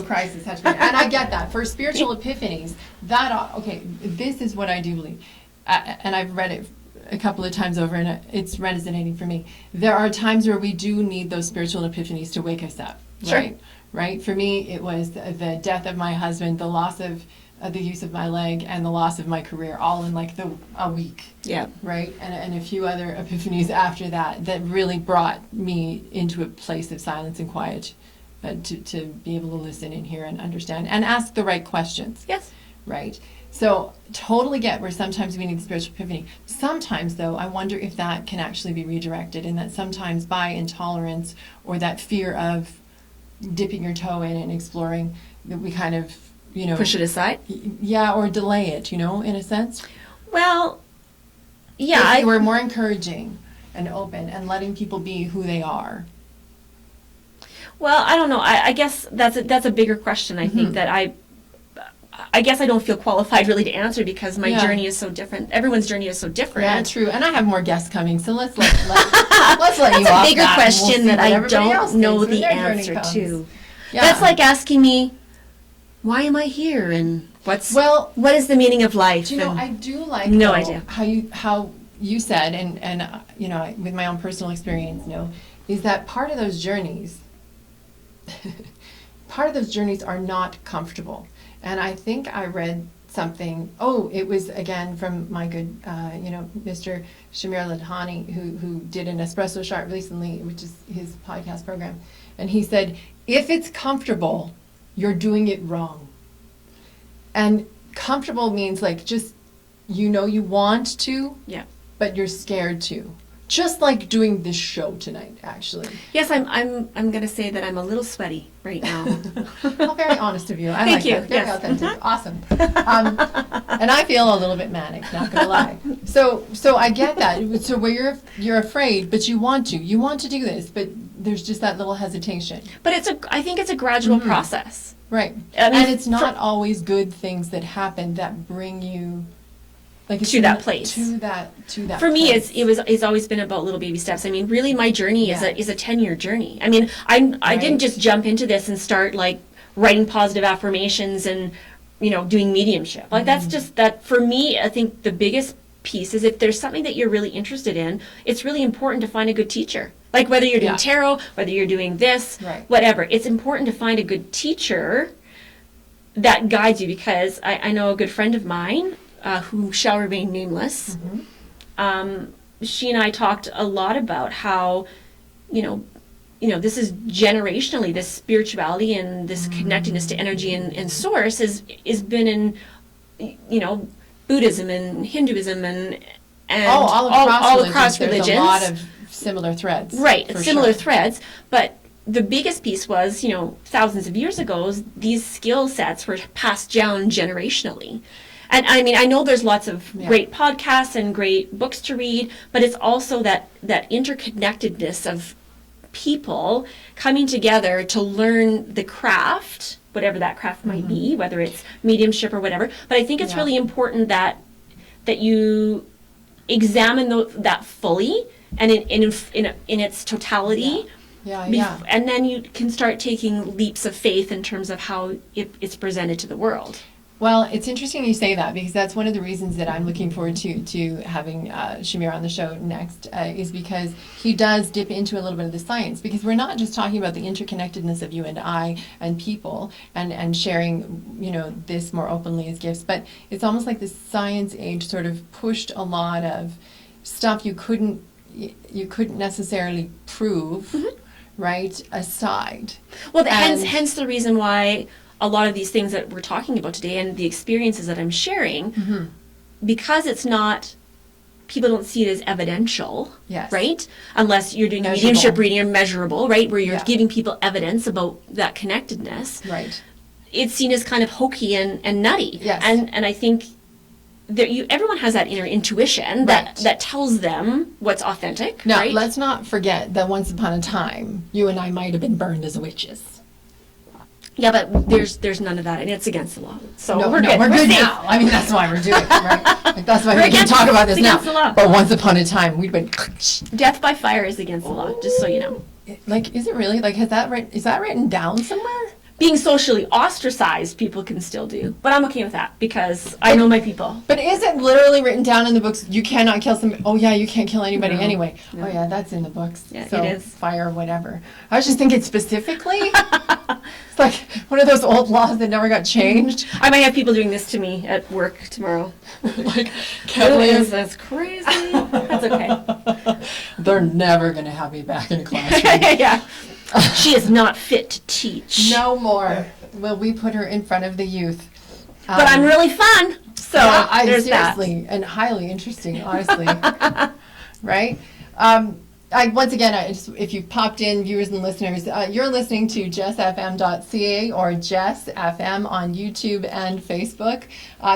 crisis has been, and I get that. For spiritual epiphanies, this is what I do believe. And I've read it a couple of times over, and it's resonating for me. There are times where we do need those spiritual epiphanies to wake us up. Sure. Right? For me, it was the death of my husband, the loss of the use of my leg, and the loss of my career, all in like a week. Yeah. Right? And a few other epiphanies after that really brought me into a place of silence and quiet, to be able to listen and hear and understand and ask the right questions. Yes. Right? So totally get where sometimes we need spiritual epiphany. Sometimes, though, I wonder if that can actually be redirected, and that sometimes by intolerance or that fear of dipping your toe in and exploring, that we kind of, you know, push it aside. Yeah, or delay it, you know, in a sense. Well, yeah. If we're more encouraging and open and letting people be who they are. Well, I don't know. I guess that's a bigger question. I think that I guess I don't feel qualified really to answer, because my journey is so different. Everyone's journey is so different. Yeah, true. And I have more guests coming, so let's let you off. That's a bigger question that I don't know the answer to. Yeah. That's like asking me, why am I here, and what is the meaning of life? Do you know, I do like idea how you said, and you know, with my own personal experience, you know, is that part of those journeys are not comfortable. And I think I read something, it was again from my good, Mr. Shamir Ladhani, who did an espresso shot recently, which is his podcast program. And he said, if it's comfortable, you're doing it wrong. And comfortable means like just, you know, you want to, but you're scared to. Just like doing this show tonight, actually. Yes, I'm going to say that I'm a little sweaty right now. Well, very honest of you. Thank you. Very authentic. Awesome. And I feel a little bit manic, not going to lie. So I get that. So where you're afraid, but you want to do this, but there's just that little hesitation. But I think it's a gradual process. Right. I mean, and it's not always good things that happen that bring you to that place. To that For me, it's always been about little baby steps. I mean, really, my journey is a 10-year journey. I mean, I didn't just jump into this and start like writing positive affirmations and, you know, doing mediumship. Like that's just that. For me, I think the biggest piece is, if there's something that you're really interested in, it's really important to find a good teacher. Like whether you're doing tarot, whether you're doing this, whatever. It's important to find a good teacher that guides you, because I know a good friend of mine, who shall remain nameless, she and I talked a lot about how, you know, this is generationally, this spirituality and this connectedness to energy and source is been in, you know, Buddhism and Hinduism and all across religions. There's a lot of similar threads. Right, similar threads, but the biggest piece was, you know, thousands of years ago, these skill sets were passed down generationally. And I mean, I know there's lots of great podcasts and great books to read, but it's also that interconnectedness of people coming together to learn the craft, whatever that craft might be, whether it's mediumship or whatever. But I think it's really important that you examine that fully and in its totality. And then you can start taking leaps of faith in terms of how it's presented to the world. Well, it's interesting you say that, because that's one of the reasons that I'm looking forward to having Shamir on the show next, is because he does dip into a little bit of the science, because we're not just talking about the interconnectedness of you and I and people and sharing, you know, this more openly as gifts, but it's almost like the science age sort of pushed a lot of stuff you couldn't necessarily prove, right, aside. Well, hence the reason why a lot of these things that we're talking about today and the experiences that I'm sharing, Mm-hmm. because it's not, people don't see it as evidential, Yes. right? Unless you're doing Measurable. mediumship reading or measurable, right? Where you're Yeah. giving people evidence about that connectedness. Right. It's seen as kind of hokey and nutty. Yes. And I think that everyone has that inner intuition that, Right. that tells them what's authentic, Now, right? let's not forget that once upon a time, you and I might have been burned as witches. Yeah, but there's none of that, and it's against the law. So No, we're no, good. we're good safe. now. I mean, that's why we're doing it, right? Like, that's why We're we can against- talk about this it's now. against the law. But once upon a time, we'd been Death by fire is against the law, just so you know. like, is it really? Like, is that written down somewhere? Being socially ostracized, people can still do, but I'm okay with that because I know my people. But is it literally written down in the books? You cannot kill somebody. Oh yeah, you can't kill anybody No, anyway. no. Oh yeah, that's in the books. Yeah, so, it is. Fire, whatever. I was just thinking specifically. It's like one of those old laws that never got changed. I might have people doing this to me at work tomorrow. Like, That's crazy. That's okay. They're never gonna have me back in a classroom. Yeah. She is not fit to teach. No more will we put her in front of the youth. But I'm really fun. So yeah, there's seriously, and highly interesting, honestly. Right? Once again, if you've popped in, viewers and listeners, you're listening to jessfm.ca or Jess FM on YouTube and Facebook.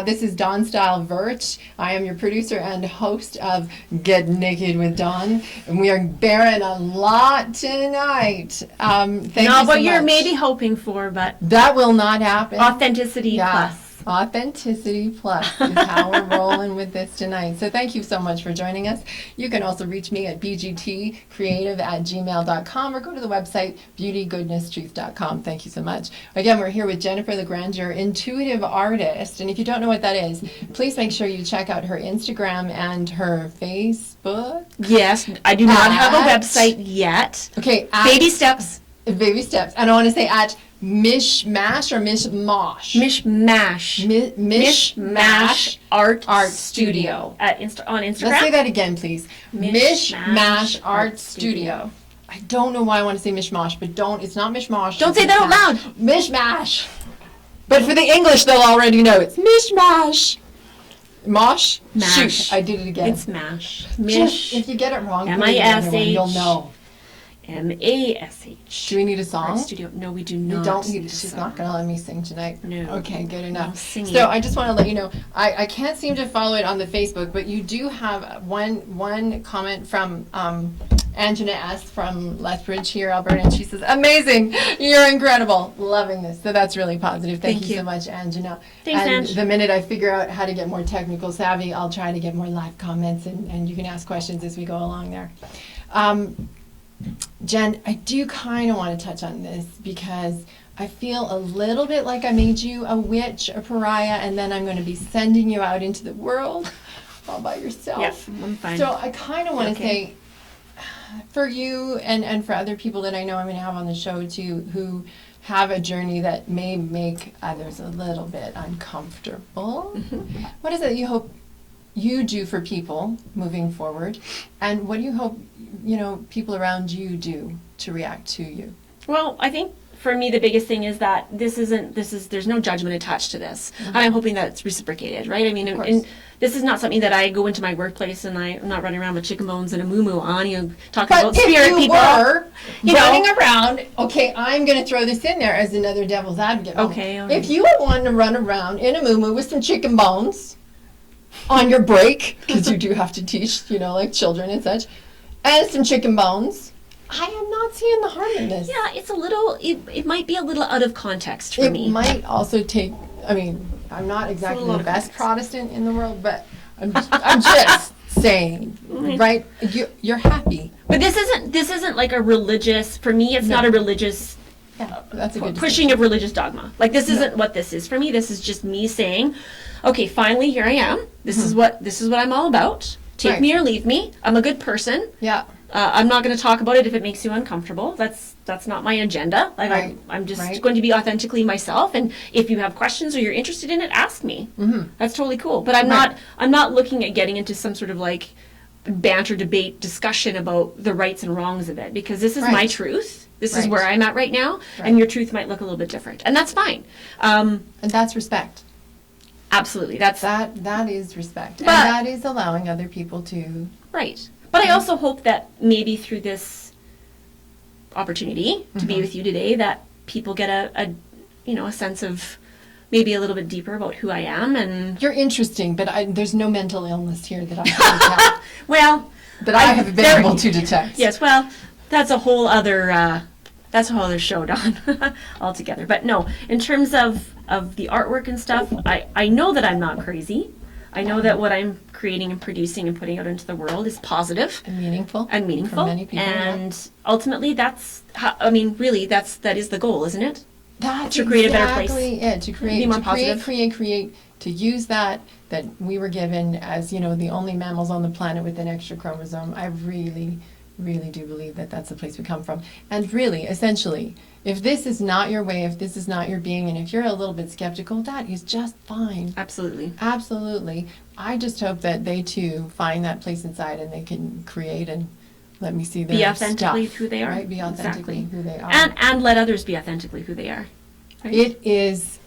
This is Dawn Style Vert. I am your producer and host of Get Naked with Dawn, and we are bearing a lot tonight. Thank you Not so what you're much. maybe hoping for, but That will not happen. authenticity plus. Authenticity plus is how we're rolling with this tonight. So thank you so much for joining us. You can also reach me at bgtcreative@gmail.com or go to the website beautygoodnesstruth.com. Thank you so much. Again, we're here with Jennifer LeGrand, intuitive artist. And if you don't know what that is, please make sure you check out her Instagram and her Facebook. Yes, I do not have a At- website yet. Okay, Baby steps. Baby steps. And I want to say at Mishmash or Mishmosh? Mishmash. Mishmash Art Studio. on Instagram. Let's say that again, please. Mishmash Mishmash Art Art Studio. I don't know why I want to say mishmash, but it's not mishmash. Don't say it's that out loud. Mishmash. But for the English, they'll already know it's mishmash. Mosh? Mash. Shoot, I did it again. It's mash. Just, Mish. if you get it wrong, M-I-S-H. you'll know. M-A-S-H. Do we need a Art song? Studio. No, we do We not. don't need a She's song. not going to let me sing tonight. No. Okay, good No enough. singing. So I just want to let you know, I can't seem to follow it on the Facebook, but you do have one comment from Angela S. from Lethbridge here, Alberta, and she says, amazing, you're incredible, loving this. So that's really positive. Thank you so much, Angela. Thanks, and Ange. the minute I figure out how to get more technical savvy, I'll try to get more live comments, and you can ask questions as we go along there. Jen, I do kind of want to touch on this because I feel a little bit like I made you a witch, a pariah, and then I'm going to be sending you out into the world all by yourself. Yep, I'm fine. So I kind of want to Okay. say, for you and for other people that I know I'm going to have on the show too, who have a journey that may make others a little bit uncomfortable, what is it you hope you do for people moving forward, and what do you hope people around you do to react to you? Well, I think for me the biggest thing is that there's no judgment attached to this, and I'm hoping that it's reciprocated, right? I mean, Of course. and this is not something that I go into my workplace and I'm not running around with chicken bones and a moo on, talking But about if spirit you people. were you know. running around, okay, I'm going to throw this in there as another devil's advocate. Okay, all right. If you were wanting to run around in a moo with some chicken bones on your break, because you do have to teach, like children and such, and some chicken bones, I am not seeing the harm in this. Yeah, it's a little. It might be a little out of context for me. It might also take, I'm not exactly lot the of best context. Protestant in the world, but I'm just saying, right? You're happy. But this isn't like a religious. For me, it's not a religious Yeah, that's a good pushing of religious dogma. Like this isn't what this is for me. This is just me saying, okay, finally here I am. This is what I'm all about. Take Right. me or leave me. I'm a good person. Yeah. I'm not going to talk about it if it makes you uncomfortable. That's not my agenda. Like Right. I'm just Right. going to be authentically myself. And if you have questions or you're interested in it, ask me. That's totally cool. But I'm not looking at getting into some sort of like banter, debate, discussion about the rights and wrongs of it, because this is my Right. truth. This is Right. where I'm at right now, Right. and your truth might look a little bit different, and that's fine. And that's respect. Absolutely, that's That is respect. But- and that is allowing other people to, right. But I also hope that maybe through this opportunity to be with you today, that people get a sense of maybe a little bit deeper about who I am, and you're interesting, but there's no mental illness here that I can detect. well, that I have been able to detect. yes, well, that's a whole other show, Dawn, altogether. But no, in terms of the artwork and stuff, I know that I'm not crazy. I know that what I'm creating and producing and putting out into the world is positive And meaningful. and meaningful. For many people, and ultimately, that's how, I mean, really, that is the goal, isn't it? That's to create a better place. exactly it. To create, Be more to positive. create, to use that we were given as, the only mammals on the planet with an extra chromosome. I really, really do believe that that's the place we come from. And really, essentially, if this is not your way, if this is not your being, and if you're a little bit skeptical, that is just fine. Absolutely. Absolutely. I just hope that they too find that place inside and they can create and let me see their Be authentically stuff, who they are. Right? Be authentically Exactly. who they are. And let others be authentically who they are. Right? It is,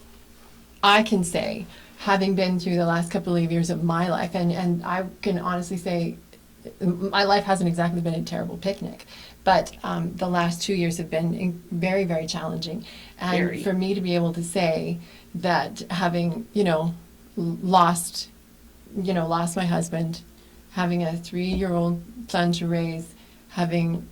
I can say, having been through the last couple of years of my life, and I can honestly say my life hasn't exactly been a terrible picnic, but the last 2 years have been very, very challenging. And Very. for me to be able to say that having, lost my husband, having a 3-year-old son to raise, having,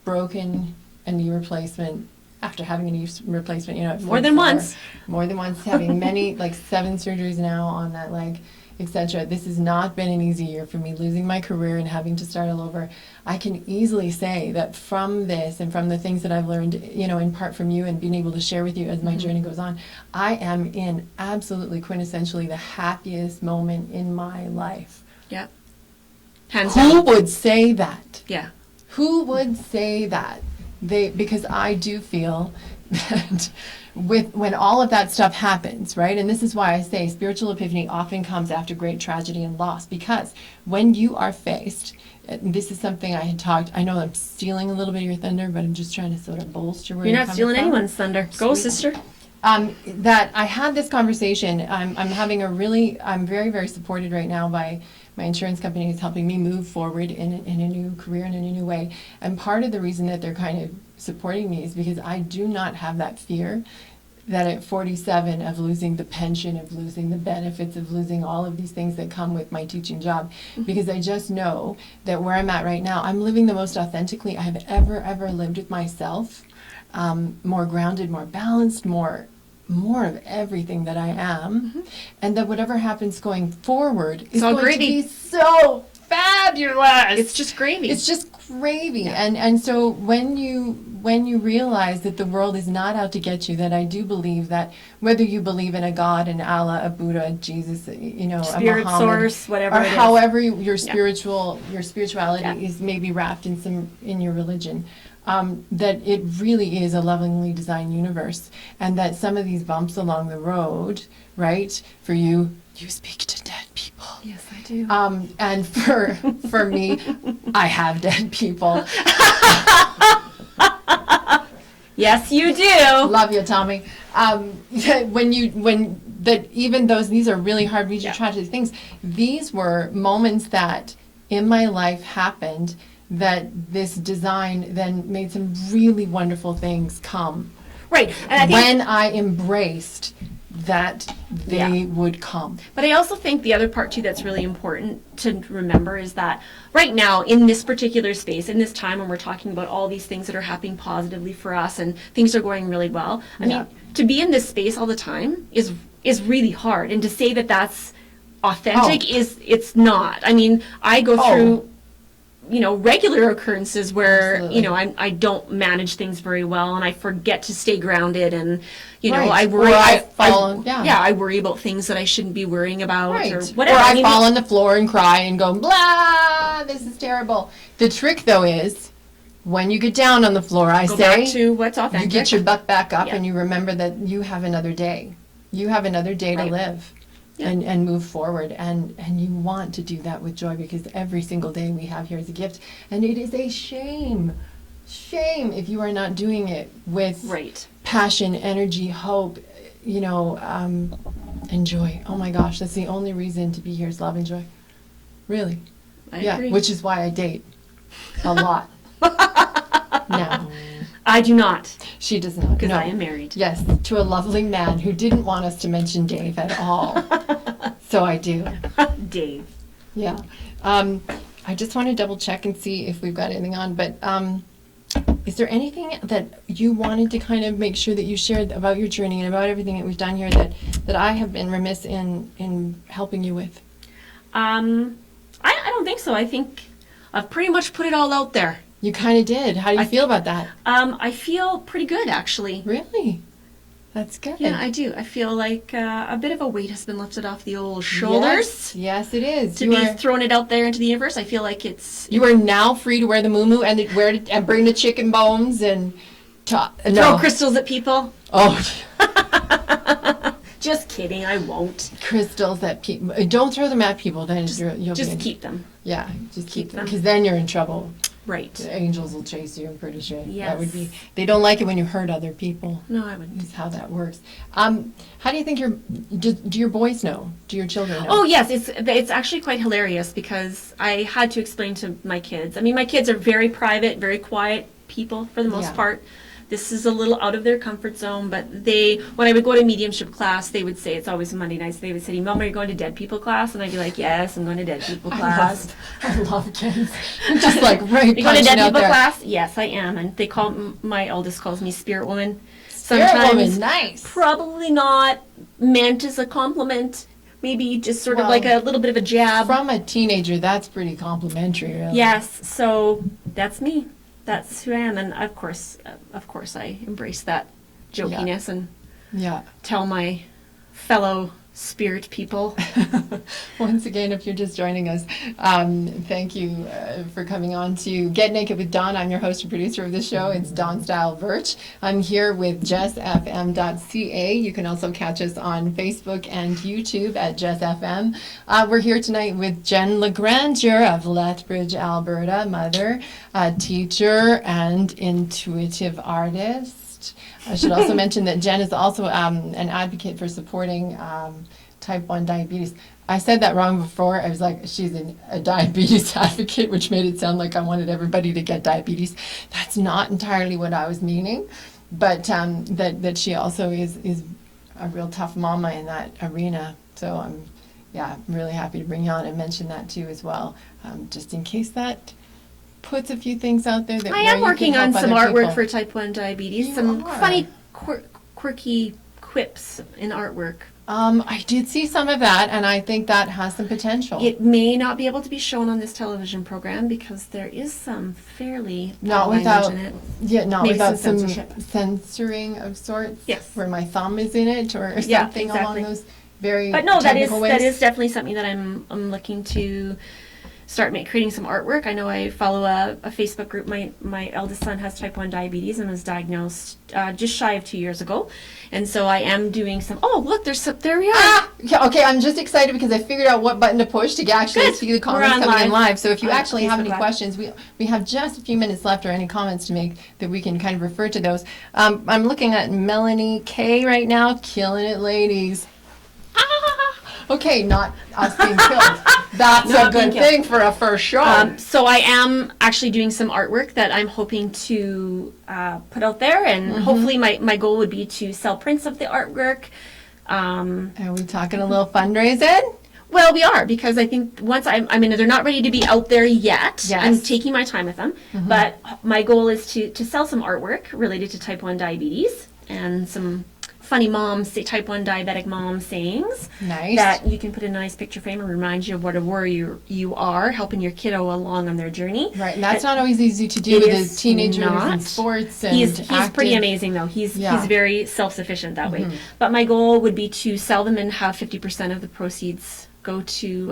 broken a knee replacement, after having a knee replacement, at More than 44, once. More than once, having many, like 7 surgeries now on that leg, etc. This has not been an easy year for me, losing my career and having to start all over. I can easily say that from this and from the things that I've learned, in part from you and being able to share with you as my journey goes on, I am in absolutely quintessentially the happiest moment in my life. Yeah. Hands Who down. would say that? Yeah. Who would say that? Because I do feel that when all of that stuff happens, right? And this is why I say spiritual epiphany often comes after great tragedy and loss, because when you are faced, this is something I had talked, I know I'm stealing a little bit of your thunder, but I'm just trying to sort of bolster where You're you're not coming stealing from. anyone's thunder. Go, Sweet. sister. That I had this conversation. I'm very, very supported right now by my insurance company is helping me move forward in a new career and in a new way. And part of the reason that they're kind of supporting me is because I do not have that fear that at 47 of losing the pension, of losing the benefits, of losing all of these things that come with my teaching job, because I just know that where I'm at right now, I'm living the most authentically I have ever lived with myself, more grounded, more balanced, more of everything that I am, and that whatever happens going forward is all going gravy. to be so fabulous. It's just gravy. It's just gravy. And so when you realize that the world is not out to get you, that I do believe that whether you believe in a God, an Allah, a Buddha, a Jesus, a Spirit Muhammad, source, whatever or it is. however your spirituality Yeah. is maybe wrapped in your religion, that it really is a lovingly designed universe, and that some of these bumps along the road, right, for you speak to dead people. Yes, I do. And for me, I have dead people. Yes, you do. Love you, Tommy. These are really hard, major Yeah. tragic things. These were moments that in my life happened that this design then made some really wonderful things come. Right. And I think When I embraced that they would come. But I also think the other part too that's really important to remember is that right now in this particular space, in this time when we're talking about all these things that are happening positively for us and things are going really well, I mean, to be in this space all the time is really hard. And to say that that's authentic it's not. I mean, I go through regular occurrences where, Absolutely. I don't manage things very well and I forget to stay grounded and, Right. I worry. Or I fall- yeah. I worry about things that I shouldn't be worrying about Right. or whatever. Or I mean, fall on the floor and cry and go, blah, this is terrible. The trick, though, is when you get down on the floor, I go say, back to what's authentic. you get your butt back up Yeah. and you remember that you have another day. You have another day Right. to live Yeah. and move forward. And you want to do that with joy because every single day we have here is a gift. And it is a shame shame if you are not doing it with Right. passion, energy, hope, and joy. Oh my gosh, that's the only reason to be here is love and joy. Really. I Yeah, agree. which is why I date a lot. No, I do not, she does not. because No. I am married. Yes, to a lovely man who didn't want us to mention Dave at all. So I do. Dave. Yeah. I just want to double check and see if we've got anything on, but is there anything that you wanted to kind of make sure that you shared about your journey and about everything that we've done here that I have been remiss in helping you with? I don't think so. I think I've pretty much put it all out there. You kind of did. How do you feel about that? I feel pretty good, actually. Really? That's good. Yeah, I do. I feel like a bit of a weight has been lifted off the old shoulders. Yes, it is. To be throwing it out there into the universe, I feel like it's... You are now free to wear the muumuu and bring the chicken bones and Throw crystals at people. Oh, Just kidding, I won't. crystals that people don't throw them at people. Then you'll Just be in, keep them. yeah, just keep them them. because then you're in trouble. Right. The angels will chase you. I'm pretty sure. That would be. Yes. They don't like it when you hurt other people. No, I wouldn't. Is how that works. How do you think do your boys know? Do your children know? Oh yes, it's actually quite hilarious because I had to explain to my kids. I mean, my kids are very private, very quiet people for the most Yeah. part. This is a little out of their comfort zone, but when I would go to mediumship class, they would say, it's always Monday nights, they would say, Mom, are you going to dead people class? And I'd be like, yes, I'm going to dead people class. I love kids. Just like right. You going to dead punching out people there. class? Yes, I am. And they my eldest calls me Spirit Woman. Spirit Sometimes woman, nice. probably not meant as a compliment. Maybe just sort of Well, like a little bit of a jab. From a teenager, that's pretty complimentary, really. Yes, so that's me. That's who I am, and of course, I embrace that jokiness and Yeah. tell my fellow spirit people. Once again, if you're just joining us, thank you for coming on to Get Naked with Dawn. I'm your host and producer of this show. It's Dawn Style Birch. I'm here with JessFM.ca. You can also catch us on Facebook and YouTube at JessFM. We're here tonight with Jen LaGrandier of Lethbridge, Alberta, mother, teacher, and intuitive artist. I should also mention that Jen is also an advocate for supporting type 1 diabetes. I said that wrong before. I was like, she's a diabetes advocate, which made it sound like I wanted everybody to get diabetes. That's not entirely what I was meaning, but that she also is a real tough mama in that arena. So I'm really happy to bring you on and mention that too as well, just in case that puts a few things out there that I am working on some artwork for type 1 diabetes. You Some are. funny, quirky quips in artwork. I did see some of that, and I think that has some potential. It may not be able to be shown on this television program because there is some fairly Not foul without- language in it. Yeah, not Maybe without some some censorship. censoring of sorts. Yes. Where my thumb is in it or something Yeah, along exactly. those very But no, that technical ways. is definitely something that I'm looking to start creating some artwork. I know I follow a Facebook group. My eldest son has type 1 diabetes and was diagnosed just shy of 2 years ago, and so I am doing some. Oh, look, there we are. Yeah, okay, I'm just excited because I figured out what button to push to actually Good. see the comments We're on coming in live. live. So if you On actually have Facebook any Live. questions, we have just a few minutes left or any comments to make that we can kind of refer to those. I'm looking at Melanie K right now, killing it, ladies. Okay, not us being killed. That's Not a good being killed. thing for a first show. So I am actually doing some artwork that I'm hoping to put out there, and hopefully my goal would be to sell prints of the artwork. Are we talking a little fundraising? Well, we are, because I think once I mean, they're not ready to be out there yet. Yes. I'm taking my time with them. But my goal is to sell some artwork related to type 1 diabetes and some funny type 1 diabetic mom sayings. Nice. That you can put in a nice picture frame and remind you of what a warrior you are, helping your kiddo along on their journey. Right, and that's not always easy to do It with is the teenagers not. and sports and He's pretty active- amazing though. He's Yeah. very self-sufficient that way. But my goal would be to sell them and have 50% of the proceeds go to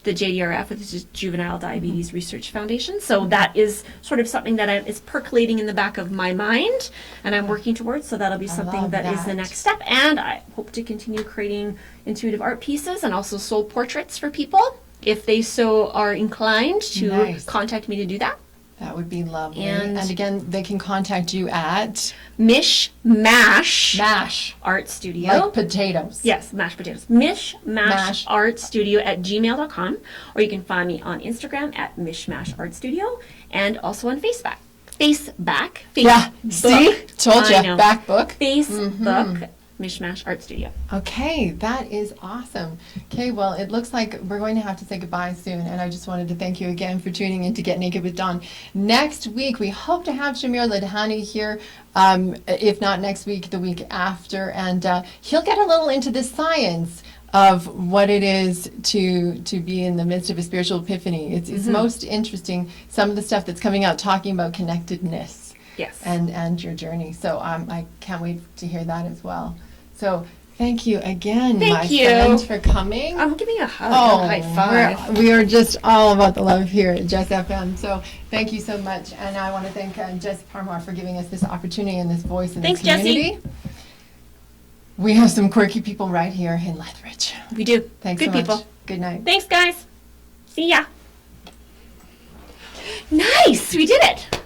the JDRF, which is Juvenile Diabetes Research Foundation. So that is sort of something that is percolating in the back of my mind, and I'm working towards. So that'll be something love that is the that. next step. And I hope to continue creating intuitive art pieces and also soul portraits for people if they so are inclined to Nice. contact me to do that. That would be lovely. And- And again, they can contact you at Mishmash MASH, Art Studio. like potatoes. Yes, mashed potatoes. Mishmash Mash. Art Studio at gmail.com. Or you can find me on Instagram at Mishmash Art Studio and also on Facebook. Yeah, see? Told you, I know. back book. Facebook, Mishmash Art Studio. Okay, that is awesome. Okay, well, it looks like we're going to have to say goodbye soon, and I just wanted to thank you again for tuning in to Get Naked with Dawn. Next week, we hope to have Shamir Ladhani here, if not next week, the week after, and he'll get a little into the science of what it is to be in the midst of a spiritual epiphany. It's most interesting, some of the stuff that's coming out talking about connectedness. Yes. And your journey. So I can't wait to hear that as well. So thank you again, Thank my you. friend, for coming. I'm giving you a hug, a high five. We are just all about the love here at Jess FM. So thank you so much. And I want to thank Jess Parmar for giving us this opportunity and this voice in Thanks, this community. Jessie. We have some quirky people right here in Lethbridge. We do. Thanks Good so much. people. Good night. Thanks, guys. See ya. Nice. We did it.